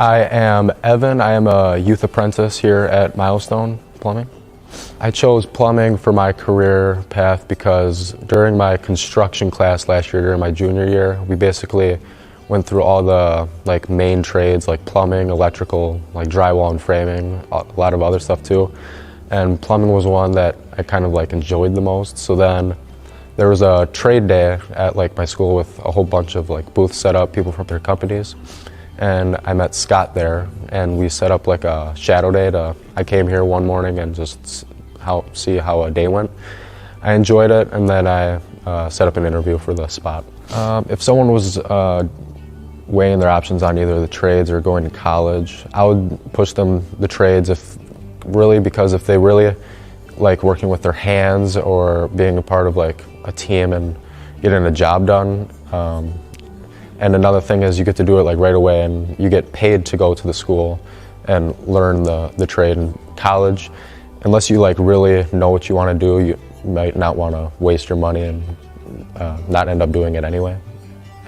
I am Evan. I am a youth apprentice here at Milestone Plumbing. I chose plumbing for my career path because during my construction class last year, during my junior year, we basically went through all the main trades like plumbing, electrical, like drywall and framing, a lot of other stuff too. And plumbing was one that I kind of enjoyed the most. So then there was a trade day at my school with a whole bunch of booths set up, people from their companies. And I met Scott there, and we set up a shadow day. I came here one morning and just see how a day went. I enjoyed it, and then I set up an interview for the spot. If someone was weighing their options on either the trades or going to college, I would push them the trades because if they really like working with their hands or being a part of a team and getting a job done. And another thing is you get to do it right away, and you get paid to go to the school and learn the trade. In college, unless you really know what you want to do, you might not want to waste your money and not end up doing it anyway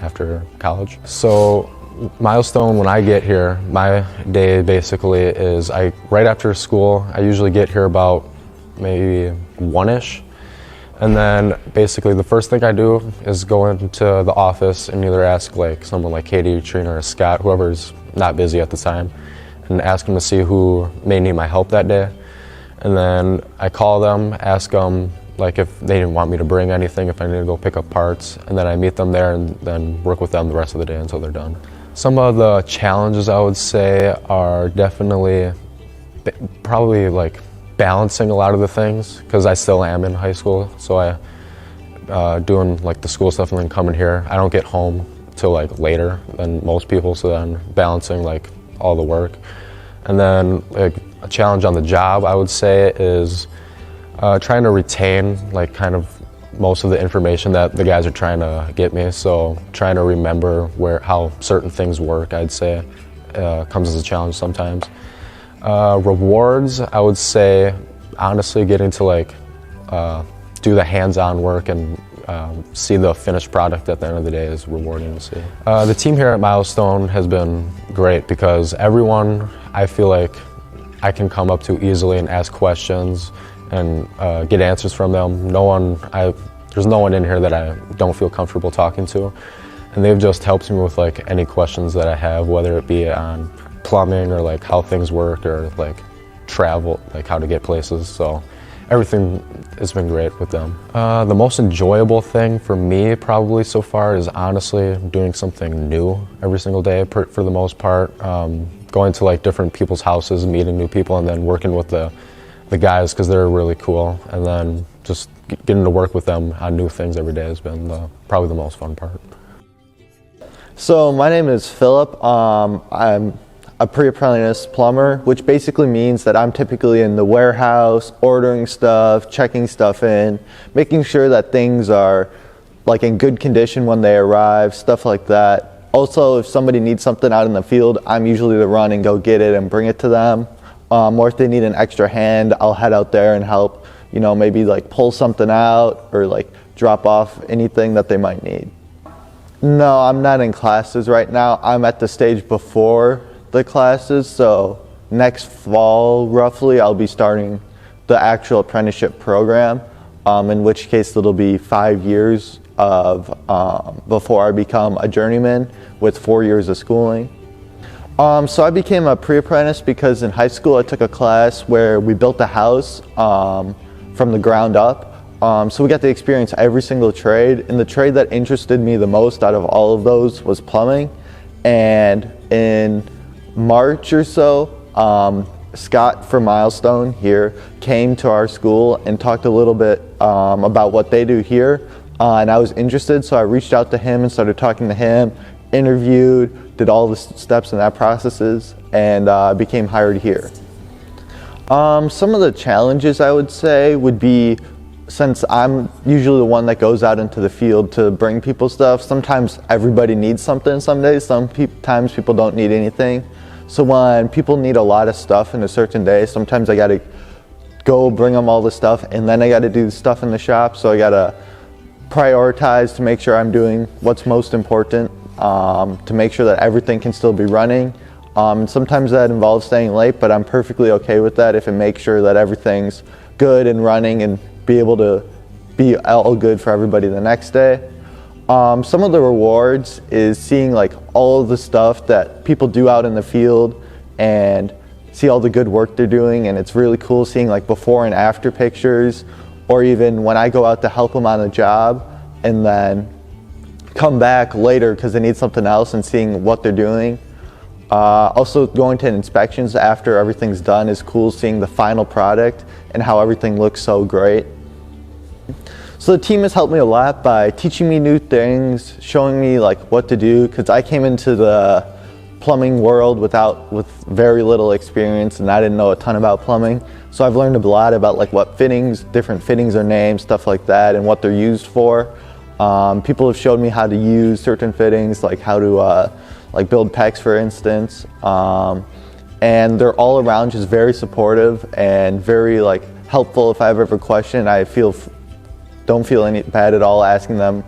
after college. So Milestone, when I get here, my day basically is right after school, I usually get here about maybe 1-ish. And then basically the first thing I do is go into the office and either ask someone like Katie, Trina, or Scott, whoever's not busy at the time, and ask them to see who may need my help that day. And then I call them, ask them if they didn't want me to bring anything, if I need to go pick up parts, and then I meet them there and then work with them the rest of the day until they're done. Some of the challenges I would say are definitely probably balancing a lot of the things, because I still am in high school, so I doing the school stuff and then coming here. I don't get home till later than most people, so then balancing all the work. And then a challenge on the job I would say is trying to retain kind of most of the information that the guys are trying to get me. So trying to remember how certain things work, I'd say, comes as a challenge sometimes. Rewards, I would say, honestly, getting to do the hands-on work and see the finished product at the end of the day is rewarding to see. The team here at Milestone has been great because everyone I feel I can come up to easily and ask questions and get answers from them. There's no one in here that I don't feel comfortable talking to, and they've just helped me with any questions that I have, whether it be on plumbing or how things work or travel, how to get places. So everything has been great with them. The most enjoyable thing for me probably so far is honestly doing something new every single day for the most part. Going to different people's houses, meeting new people, and then working with the guys because they're really cool, and then just getting to work with them on new things every day has been probably the most fun part. So my name is Philip. I'm a Pre-Apprentice Plumber, which basically means that I'm typically in the warehouse, ordering stuff, checking stuff in, making sure that things are in good condition when they arrive, stuff like that. Also, if somebody needs something out in the field, I'm usually the run and go get it and bring it to them. Or if they need an extra hand, I'll head out there and help, maybe pull something out or drop off anything that they might need. No, I'm not in classes right now. I'm at the stage before the classes, so next fall roughly I'll be starting the actual apprenticeship program, in which case it'll be 5 years of before I become a journeyman with 4 years of schooling. So I became a pre-apprentice because in high school I took a class where we built a house from the ground up. So we got to experience every single trade, and the trade that interested me the most out of all of those was plumbing. And in March or so, Scott from Milestone here came to our school and talked a little bit about what they do here, and I was interested, so I reached out to him and started talking to him, interviewed, did all the steps in that processes, and became hired here. Some of the challenges I would say would be, since I'm usually the one that goes out into the field to bring people stuff, sometimes everybody needs something some days, sometimes people don't need anything. So when people need a lot of stuff in a certain day, sometimes I gotta go bring them all the stuff, and then I gotta do the stuff in the shop, so I gotta prioritize to make sure I'm doing what's most important, to make sure that everything can still be running. Sometimes that involves staying late, but I'm perfectly okay with that if it makes sure that everything's good and running and be able to be all good for everybody the next day. Some of the rewards is seeing like all of the stuff that people do out in the field and see all the good work they're doing, and it's really cool seeing like before and after pictures, or even when I go out to help them on a job and then come back later because they need something else and seeing what they're doing. Also going to inspections after everything's done is cool, seeing the final product and how everything looks so great. So the team has helped me a lot by teaching me new things, showing me like what to do, because I came into the plumbing world with very little experience and I didn't know a ton about plumbing. So I've learned a lot about like what fittings, different fittings are named, stuff like that, and what they're used for. People have showed me how to use certain fittings, like how to like build PEX, for instance. And they're all around just very supportive and very like helpful. If I have ever question, I don't feel any bad at all asking them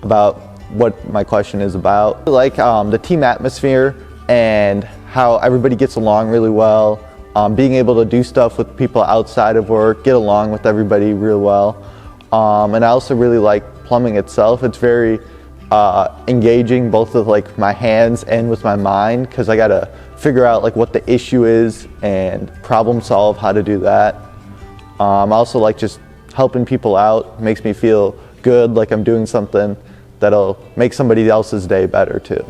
about what my question is about. Like the team atmosphere and how everybody gets along really well. Being able to do stuff with people outside of work, get along with everybody real well. And I also really like plumbing itself. It's very engaging both with like my hands and with my mind, because I gotta figure out like what the issue is and problem solve how to do that. I also like just helping people out. Makes me feel good, like I'm doing something that'll make somebody else's day better too.